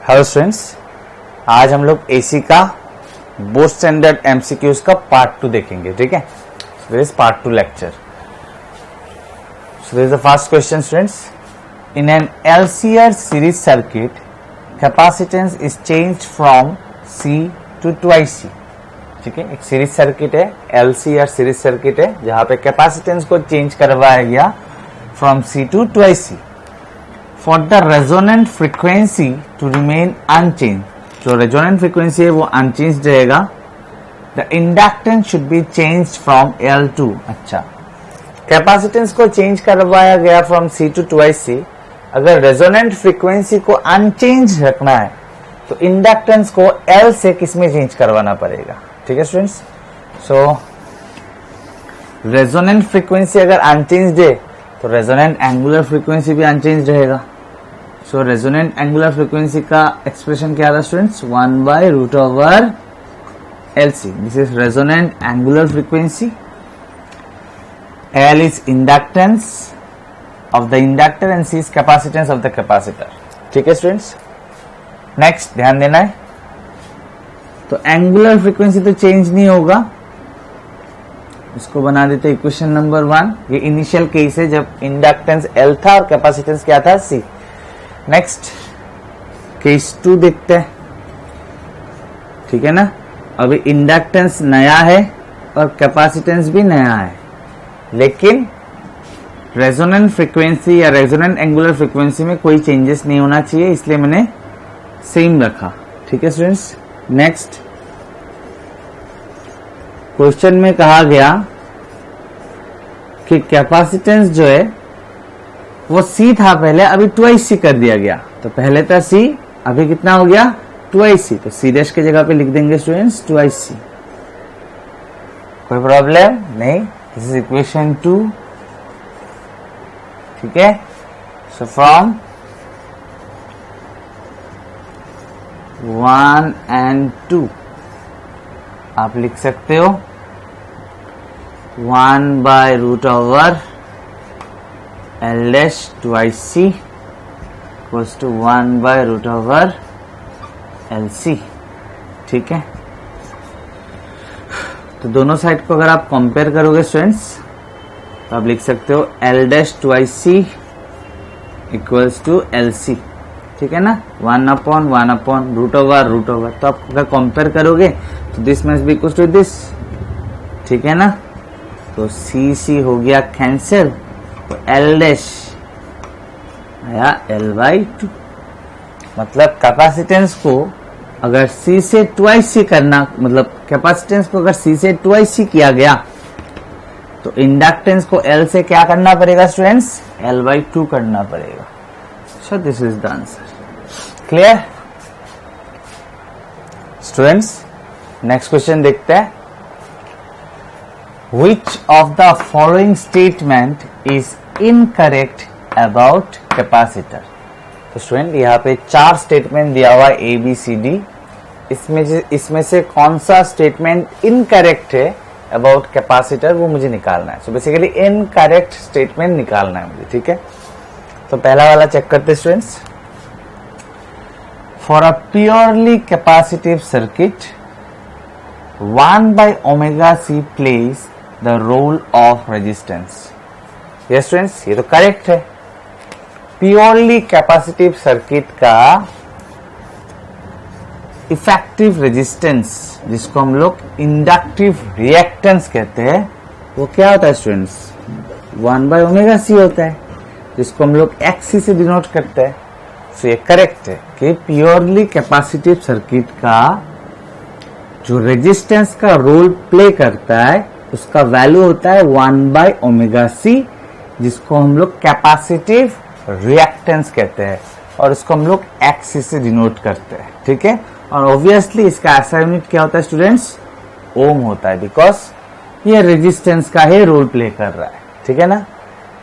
Hello students, आज हम लोग एसी का बोर्ड स्टैंडर्ड एमसीक्यूज का पार्ट 2 देखेंगे. ठीक है, this is part 2 lecture. So this is the first question students. In an LCR series circuit capacitance is changed from C to 2IC. ठीक है, एक सीरीज सर्किट है, LCR सीरीज सर्किट है जहां पे कैपेसिटेंस को चेंज करवाया गया from C to 2IC. For the resonant frequency to remain unchanged, जो resonant frequency है वो unchanged रहेगा. The inductance should be changed from L to. अच्छा, कैपेसिटेंस को चेंज करवाया गया फ्रॉम C to 2IC. अगर resonant frequency को unchanged रखना है तो इंडक्टेंस को L से किस में चेंज करवाना पड़ेगा. ठीक है स्टूडेंट्स, सो resonant frequency अगर unchanged है तो रेजोनेंट एंगुलर फ्रीक्वेंसी भी अनचेंज रहेगा. सो रेजोनेंट एंगुलर फ्रीक्वेंसी का एक्सप्रेशन क्या था students? 1/√LC. This is resonant angular frequency. L is inductance of the inductor and C is capacitance of the capacitor. ठीक है स्टूडेंट्स, नेक्स्ट ध्यान देना है. तो एंगुलर फ्रीक्वेंसी तो चेंज नहीं होगा, इसको बना देते इक्वेशन नंबर 1. ये इनिशियल केस है जब इंडक्टेंस L था और कैपेसिटेंस क्या था? C. नेक्स्ट केस 2 देखते हैं. ठीक है ना, अभी इंडक्टेंस नया है और कैपेसिटेंस भी नया है, लेकिन रेजोनेंट फ्रीक्वेंसी या रेजोनेंट एंगुलर फ्रीक्वेंसी में कोई चेंजेस नहीं होना चाहिए, इसलिए मैंने सेम रखा. ठीक है स्टूडेंट्स, नेक्स्ट क्वेश्चन में कहा गया कि कैपेसिटेंस जो है वो C था पहले, अभी 2IC कर दिया गया. तो पहले था C, अभी कितना हो गया? 2IC. तो C डैश की जगह पे लिख देंगे स्टूडेंट्स 2IC. कोई प्रॉब्लम नहीं. This is equation 2. ठीक है, सो फ्रॉम 1 and 2 आप लिख सकते हो 1/√L dash 2IC equals to 1/√LC. ठीक है, तो दोनों साइड को अगर आप कंपेयर करोगे स्टूडेंट्स तो आप लिख सकते हो L dash 2IC equals to LC. ठीक है ना, 1/1/√. तो आप अगर कंपेयर करोगे तो this must be equal to this. ठीक है ना, तो C हो गया कैंसिल, तो L डैश आया L/2. मतलब कैपेसिटेंस को अगर C से 2IC करना, मतलब कैपेसिटेंस को अगर C से 2IC किया गया तो इंडक्टेंस को L से क्या करना पड़ेगा स्टूडेंट्स? L/2 करना पड़ेगा. So this is the answer. Clear students, next question देखते हैं. Which of the following statement is incorrect about capacitor? तो स्टूडेंट यहाँ पे 4 स्टेटमेंट दिया हुआ है ABCD. इसमें से कौन सा स्टेटमेंट इनकरेक्ट है अबाउट कैपेसिटर वो मुझे निकालना है. सो बेसिकली इनकरेक्ट स्टेटमेंट निकालना है मुझे. ठीक है, तो पहला वाला चेक करते students. For a purely capacitive circuit, 1/ωc plays the role of resistance. Yes students, ये तो करेक्ट है. प्योरली कैपेसिटिव सर्किट का इफेक्टिव रेजिस्टेंस, जिसको हम लोग इंडक्टिव रिएक्टेंस कहते हैं, वो क्या होता है स्टूडेंट्स? 1/ωc होता है, जिसको हम लोग XC से डिनोट करते हैं. तो ये करेक्ट है कि प्योरली कैपेसिटिव सर्किट का जो रेजिस्टेंस का रोल प्ले करता है उसका वैल्यू होता है 1/ωc, जिसको हम लोग कैपेसिटिव रिएक्टेंस कहते हैं और उसको हम लोग XC से डिनोट करते हैं. ठीक है, और ऑब्वियसली इसका ऐसा यूनिट क्या होता है स्टूडेंट्स? ओम होता है, बिकॉज ये रेजिस्टेंस का ही रोल प्ले कर रहा है. ठीक है ना,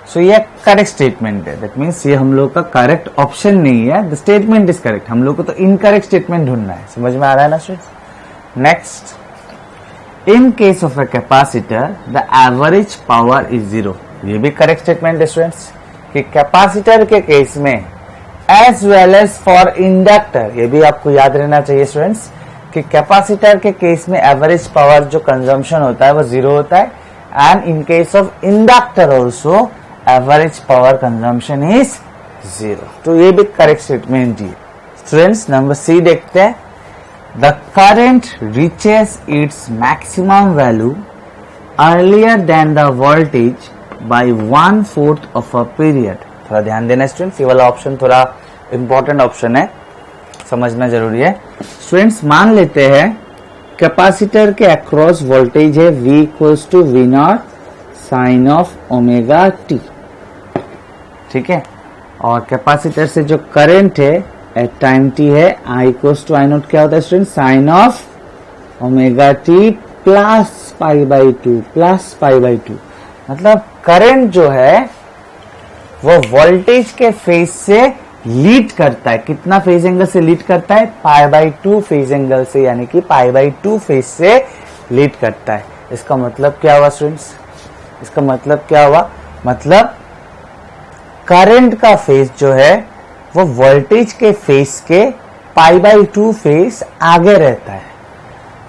सो ये करेक्ट स्टेटमेंट है. दैट मीन्स ये हम लोग का करेक्ट ऑप्शन नहीं है. The statement is correct. हम लोग को तो इनकरेक्ट स्टेटमेंट ढूंढना है. समझ में आ रहा है ना students? Next, in case of a capacitor the average power is 0. ये भी करेक्ट स्टेटमेंट है स्टूडेंट्स कि कैपेसिटर के केस में as well as for inductor. ये भी आपको याद रहना चाहिए स्टूडेंट्स कि कैपेसिटर के केस में एवरेज पावर जो कंजम्पशन होता है वो 0 होता है, and in case of inductor also average power consumption is 0। तो ये भी करेक्ट स्टेटमेंट है स्टूडेंट्स। नंबर सी देखते हैं। The current reaches its maximum value earlier than the voltage by 1/4 of a period. थोड़ा ध्यान देना स्टूडेंट्स, ये वाला ऑप्शन थोड़ा इंपॉर्टेंट ऑप्शन है, समझना जरूरी है स्टूडेंट्स। मान लेते हैं कैपेसिटर के अक्रॉस वोल्टेज है V equals to V0 sine of omega t, ठीक है, और कैपेसिटर से जो करंट है एट टाइम टी है I इक्वल्स टू I0 क्या होता है student, sine of omega t plus pi by 2 मतलब करंट जो है वो वोल्टेज के फेज से लीड करता है। कितना फेज एंगल से लीड करता है, π/2 फेज एंगल से, यानी कि π/2 फेज से लीड करता है। इसका मतलब क्या हुआ स्टूडेंट्स, इसका मतलब क्या हुआ, मतलब करंट का फेज जो है वो वोल्टेज के फेज के π/2 फेज आगे रहता है।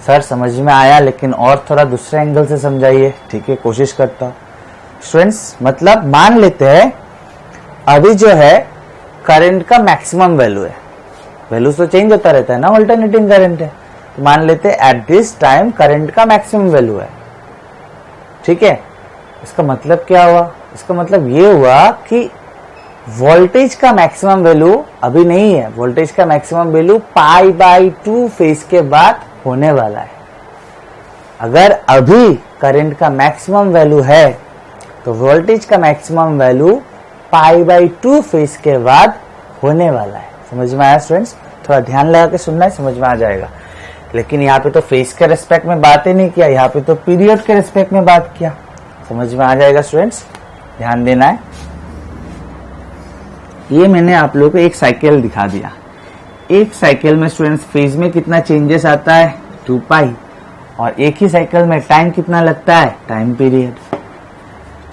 सर समझ में आया, लेकिन और थोड़ा दूसरे एंगल से समझाइए। ठीक है, कोशिश करता हूं स्टूडेंट्स। मतलब मान लेते हैं अभी जो है करंट का मैक्सिमम वैल्यू है, वैल्यू तो चेंज होता रहता है ना, अल्टरनेटिंग करंट है, तो मान लेते हैं एट दिस टाइम करंट का मैक्सिमम वैल्यू है, ठीक है। इसका मतलब क्या हुआ, इसका मतलब ये हुआ कि वोल्टेज का मैक्सिमम वैल्यू अभी नहीं है, वोल्टेज का मैक्सिमम वैल्यू π/2 फेज के बाद होने वाला है। अगर अभी करंट का मैक्सिमम वैल्यू है तो वोल्टेज का मैक्सिमम वैल्यू π/2 फेज के बाद होने वाला है। समझ में आया स्टूडेंट्स, थोड़ा ध्यान लगा के सुनना है, समझ में आ जाएगा। लेकिन यहाँ पे तो फेज के रेस्पेक्ट में बात ही नहीं किया, यहाँ पे तो पीरियड के रेस्पेक्ट में बात किया। समझ में आ जाएगा स्टूडेंट्स, ध्यान देना है। ये मैंने आप लोगों को एक साइकिल दिखा दिया। एक साइकिल में स्टूडेंट्स फेज में कितना चेंजेस आता है, 2π, और एक ही साइकिल में टाइम कितना लगता है, टाइम पीरियड,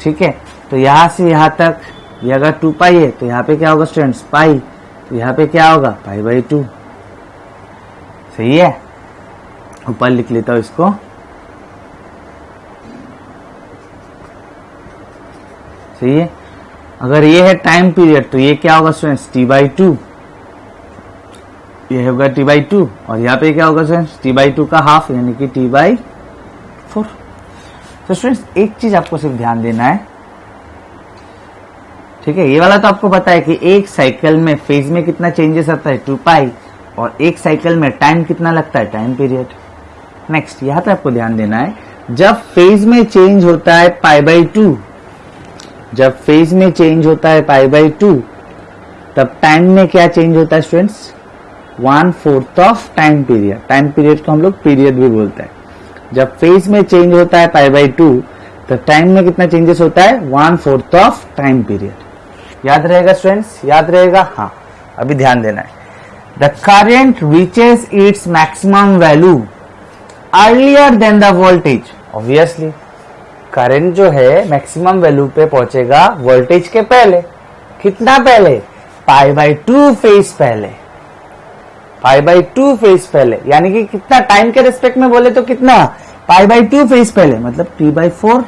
ठीक है। तो यहां से यहां तक ये अगर 2π है तो यहाँ पे क्या होगा स्टूडेंट्स, पाई, तो यहाँ पे क्या होगा, π/2। सही है, ऊपर लिख लेता हूं इसको, सही है। अगर ये है टाइम पीरियड तो ये क्या होगा स्टूडेंट्स, t/2, ये होगा t/2, और यहाँ पे क्या होगा स्टूडेंट्स, t/2 का हाफ, यानी कि t/4। तो स्टूडेंट्स एक चीज आपको सिर्फ ध्यान देना है, ठीक है। ये वाला तो आपको पता है कि एक साइकिल में फेज में कितना चेंजेस आता है, 2π, और एक साइकिल में टाइम कितना लगता है, टाइम पीरियड। नेक्स्ट यहाँ पे आपको ध्यान देना है, जब फेज में चेंज होता है π/2, जब फेज में चेंज होता है π/2, तब टाइम में क्या चेंज होता है students, 1/4 of time period. Time period को हम लोग पीरियड भी बोलते हैं। जब फेज में चेंज होता है π/2, तो टाइम में कितना चेंजेस होता है, 1/4 ऑफ टाइम पीरियड। याद रहेगा स्टूडेंट्स, याद रहेगा, हाँ। अभी ध्यान देना है, the current reaches its maximum value earlier than the voltage. Obviously current जो है मैक्सिमम वैल्यू पे पहुंचेगा वोल्टेज के पहले। कितना पहले, π/2 फेज पहले, π/2 फेज पहले, यानी कि कितना टाइम के रिस्पेक्ट में बोले तो कितना, π/2 फेज पहले, मतलब t/4,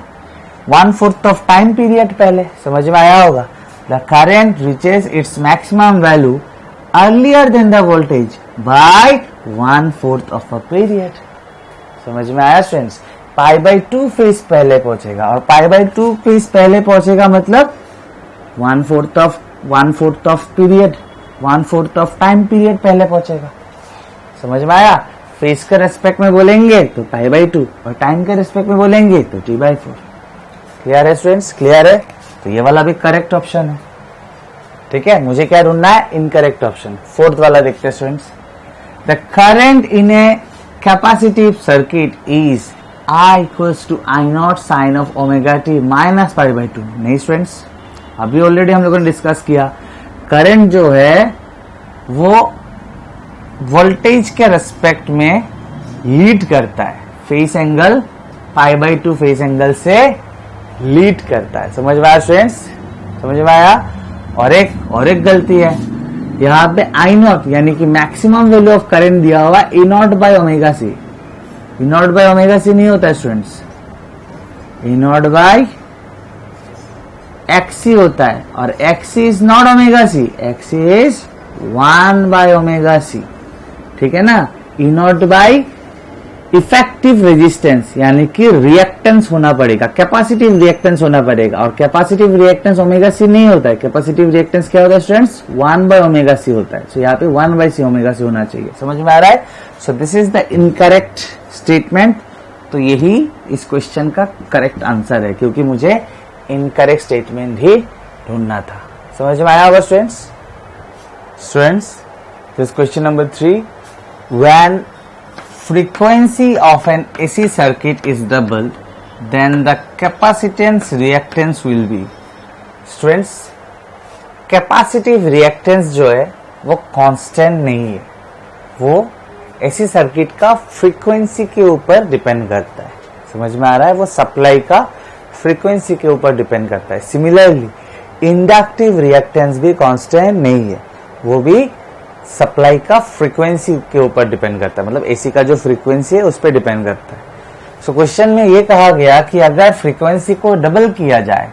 1/4 ऑफ टाइम पीरियड पहले। समझ में आया होगा। The current reaches its maximum value earlier than the voltage by 1/4 of a period. समझ में आया स्टूडेंट्स, π/2 फेज पहले पहुंचेगा, और π/2 फेज पहले पहुंचेगा मतलब 1/4 of period, 1/4 of time period पहले पहुंचेगा। समझ में आया। फेज के रेस्पेक्ट में बोलेंगे तो π/2, और टाइम के रेस्पेक्ट में बोलेंगे तो t/4। क्लियर है स्टूडेंट्स, क्लियर है। तो ये वाला भी करेक्ट ऑप्शन है, ठीक है। मुझे क्या ढूंढना है, इनकरेक्ट ऑप्शन। फोर्थ वाला देखते हैं students, the current in a capacitive circuit is I equals to I0 sine of omega t minus π/2। नहीं स्टूडेंट्स, अभी ऑलरेडी हम लोगों ने डिस्कस किया, करंट जो है वो वोल्टेज के रेस्पेक्ट में लीड करता है, फेस एंगल π/2 फेस एंगल से लीड करता है। समझ में आया स्टूडेंट्स, समझ में आया। और एक गलती है, यहाँ पे आई नॉट यानी कि मैक्सिमम वैल्यू ऑफ करंट दिया हुआ E naught by omega C. E naught by omega C नहीं होता है students, E naught by XC होता है, और XC is not omega C, XC is 1 by omega C, ठीक है ना। E naught by effective resistance यानी कि रिएक्टेंस होना पड़ेगा, कैपेसिटिव रिएक्टेंस होना पड़ेगा, और कैपेसिटिव रिएक्टेंस ओमेगा सी नहीं होता है। कैपेसिटिव रिएक्टेंस क्या होता है स्टूडेंट्स, 1 बाय ओमेगा सी होता है। तो यहाँ पे 1 बाय सी ओमेगा सी होना चाहिए। समझ में आ रहा है? So this is the incorrect statement. तो यही इस क्वेश्चन का करेक्ट आंसर है, क्योंकि मुझे इनकरेक्ट स्टेटमेंट ही ढूंढना था। समझ में आया होगा students? This question number 3, when frequency of an AC circuit is doubled, then the capacitance reactance will be. Students, capacitive reactance जो है वो कांस्टेंट नहीं है, वो AC सर्किट का फ्रीक्वेंसी के ऊपर डिपेंड करता है। समझ में आ रहा है? वो सप्लाई का फ्रीक्वेंसी के ऊपर डिपेंड करता है। सिमिलरली इंडक्टिव रिएक्टेंस भी कांस्टेंट नहीं है, वो भी सप्लाई का फ्रीक्वेंसी के ऊपर डिपेंड करता है, मतलब एसी का जो फ्रीक्वेंसी है उस पर डिपेंड करता है। सो क्वेश्चन में ये कहा गया कि अगर फ्रीक्वेंसी को डबल किया जाए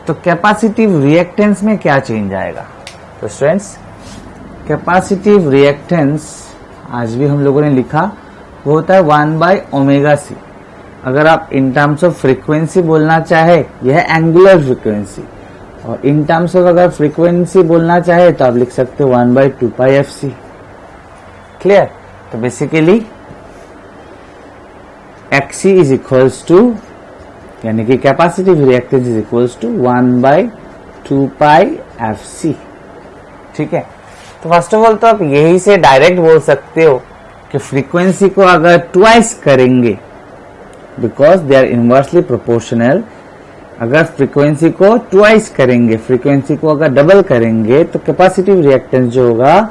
तो कैपेसिटिव रिएक्टेंस में क्या चेंज आएगा। तो स्टूडेंट्स, कैपेसिटिव रिएक्टेंस आज भी हम लोगों ने लिखा, वो होता है 1 बाय ओमेगा सी। अगर आप इन टर्म्स ऑफ फ्रीक्वेंसी बोलना चाहे, यह है एंगुलर फ्रीक्वेंसी, और इन टर्म्स ऑफ अगर फ्रीक्वेंसी बोलना चाहे तो आप लिख सकते हो 1 by 2 pi F C. Clear? तो basically XC is equals to, यानी कि capacitive reactance is equals to 1 by 2 pi F C. ठीक है? तो फर्स्ट ऑफ ऑल तो आप यही से डायरेक्ट बोल सकते हो कि फ्रीक्वेंसी को अगर ट्वाइस करेंगे, because they are inversely proportional, अगर फ्रीक्वेंसी को ट्वाइस करेंगे, फ्रीक्वेंसी को अगर डबल करेंगे तो कैपेसिटिव रिएक्टेंस जो होगा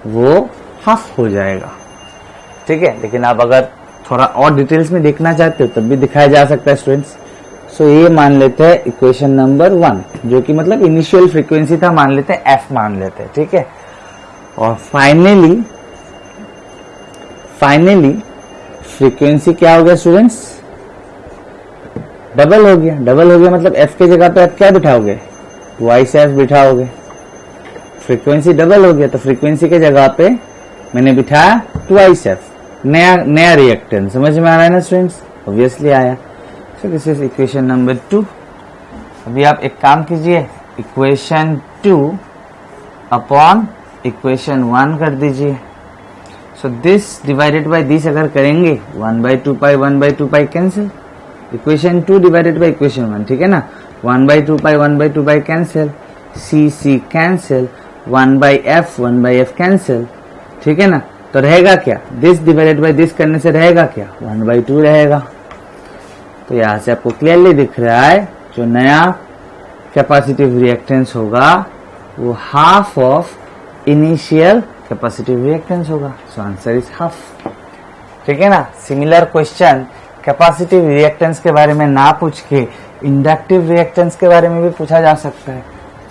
वो हाफ हो जाएगा। ठीक है? लेकिन आप अगर थोड़ा और डिटेल्स में देखना चाहते हो तब भी दिखाया जा सकता है स्टूडेंट्स। सो ये मान लेते हैं इक्वेशन नंबर 1, जो कि मतलब इनिशियल फ्रीक्वेंसी था, मान लेते हैं एफ मान लेते हैं। ठीक है? और फाइनली फ्रीक्वेंसी क्या हो गया स्टूडेंट्स, डबल हो गया। डबल हो गया मतलब एफ के जगह पे आप क्या बिठाओगे, ट्वाइस एफ बिठाओगे। फ्रीक्वेंसी डबल हो गया तो फ्रीक्वेंसी के जगह पे मैंने बिठाया ट्वाइस एफ, नया रिएक्टेंस। समझ में आ रहा है ना स्टूडेंट्स? ऑब्वियसली आया। So this is equation number 2। अभी आप एक काम कीजिए, इक्वेशन 2 अपॉन इक्वेशन 1 कर दीजिए। So this divided by this अगर करेंगे 1 by 2 pi 1 by 2 pi cancel, equation 2 divided by equation 1। ठीक है ना? 1 by 2 pi 1 by 2 pi cancel, C cancel, 1 by F cancel. ठीक है ना? तो रहेगा क्या, दिस डिवाइडेड बाय दिस करने से रहेगा क्या, 1 बाय 2 रहेगा। तो यहां से आपको क्लियरली दिख रहा है जो नया कैपेसिटिव रिएक्टेंस होगा वो half of initial capacitive reactance होगा। So answer is half. ठीक है ना? सिमिलर क्वेश्चन कैपेसिटिव रिएक्टेंस के बारे में ना पूछ के इंडक्टिव रिएक्टेंस के बारे में भी पूछा जा सकता है।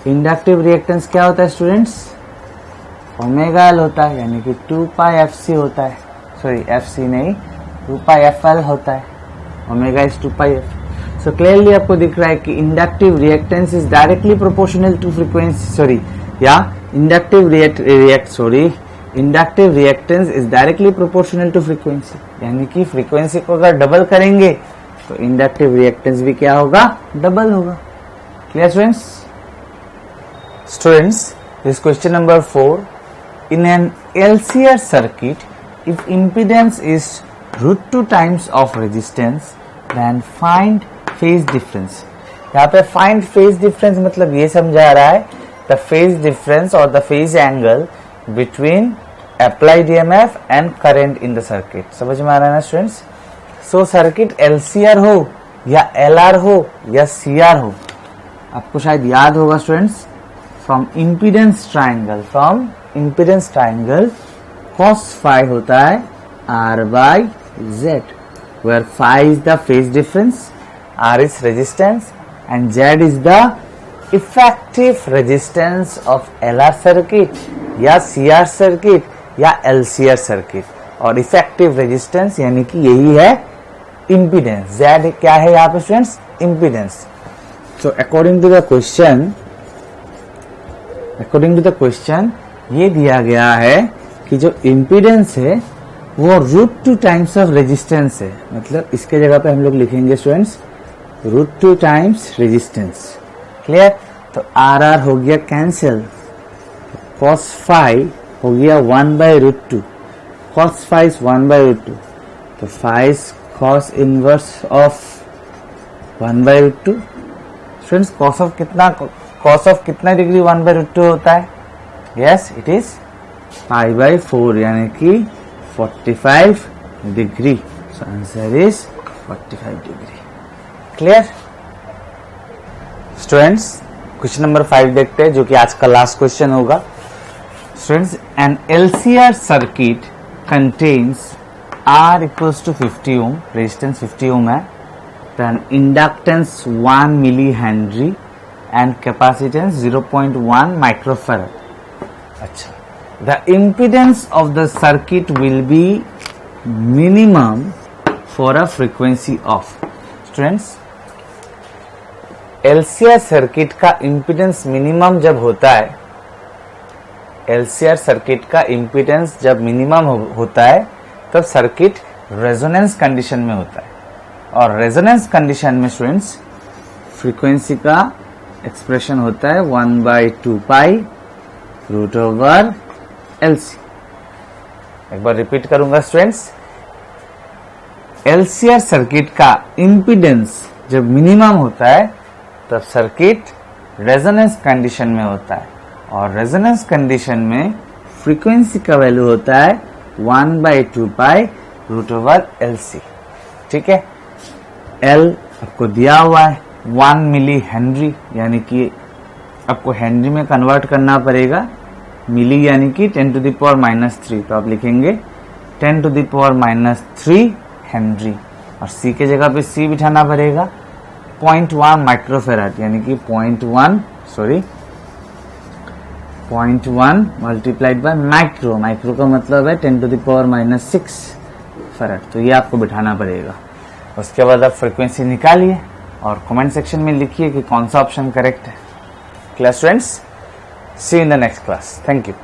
इंडक्टिव रिएक्टेंस क्या होता है स्टूडेंट्स, ओमेगा एल होता है, यानी कि 2 पाई एफ सी होता है, सॉरी एफ सी नहीं 2 पाई एफ एल होता है, omega is 2 pi F. So clearly आपको दिख रहा है कि inductive reactance is directly proportional to frequency, sorry या inductive reactance is directly proportional to frequency, यानी कि फ्रीक्वेंसी को अगर डबल करेंगे तो इंडक्टिव रिएक्टेंस भी क्या होगा, डबल होगा। Clear students, this question number 4, in an LCR circuit if impedance is √2 times of resistance then find phase difference. यहाँ पे फाइंड फेज डिफरेंस मतलब ये समझा रहा है द फेज डिफरेंस और the phase angle between applied EMF and current in the circuit. समझ में आ रहा है ना स्टूडेंट्स? सो सर्किट LCR हो या LR हो या CR हो, आपको शायद याद होगा students, from impedance triangle cos phi होता है R by Z, where phi is the phase difference, R is resistance and Z is the effective resistance of LR circuit, या सीआर सर्किट या एलसीआर सर्किट। और effective resistance यानी कि यही है impedance. Z क्या है यहाँ पे students? Impedance. So according to the question ये दिया गया है कि जो इम्पीडेंस है वो √2 टाइम्स ऑफ रेजिस्टेंस है। मतलब इसके जगह पे हम लोग लिखेंगे स्टूडेंट्स √2 टाइम्स रेजिस्टेंस। क्लियर? तो आर हो गया कैंसिल, cos phi हो गया 1/√2, cos phi is 1/√2, तो phi is cos inverse of 1/√2। Students cos of कितना डिग्री 1/√2 होता है? यस, इट इज π/4 यानी कि 45 degree. So answer is 45 degree. Clear students? Question number 5 देखते हैं जो कि आज का लास्ट क्वेश्चन होगा। Students, an LCR circuit contains R equals to 50 ohm, resistance 50 ohm है, then inductance 1 millihenry and capacitance 0.1 microfarad। अच्छा, the impedance of the circuit will be minimum for a frequency of। Students, LCR circuit का impedance minimum जब होता है, LCR circuit का impedance जब minimum होता है तब सर्किट रेजोनेंस कंडीशन में होता है। और रेजोनेंस कंडीशन में स्टूडेंट्स फ्रीक्वेंसी का एक्सप्रेशन होता है 1/2 पाई √LC। एक बार रिपीट करूंगा स्टूडेंट्स, एलसीआर सर्किट का इम्पीडेंस जब मिनिमम होता है तब सर्किट रेजोनेंस कंडीशन में होता है। और रेजोनेंस कंडीशन में फ्रीक्वेंसी का वैल्यू होता है 1/2 पाई √LC। ठीक है, L आपको दिया हुआ है 1 मिली हेनरी, यानी कि आपको हेनरी में कन्वर्ट करना पड़ेगा। मिली यानी कि 10⁻³ तो आप लिखेंगे 10⁻³ हेनरी। और C के जगह पे C बिठाना पड़ेगा 0.1 माइक्रोफेराड, यानी कि 0.1 मल्टीप्लाइड बाय माइक्रो का मतलब है 10⁻⁶ फैराड। तो ये आपको बिठाना पड़ेगा। उसके बाद आप फ्रीक्वेंसी निकालिए और कमेंट सेक्शन में लिखिए कि कौन सा ऑप्शन करेक्ट है। Class students, see in the next class. Thank you.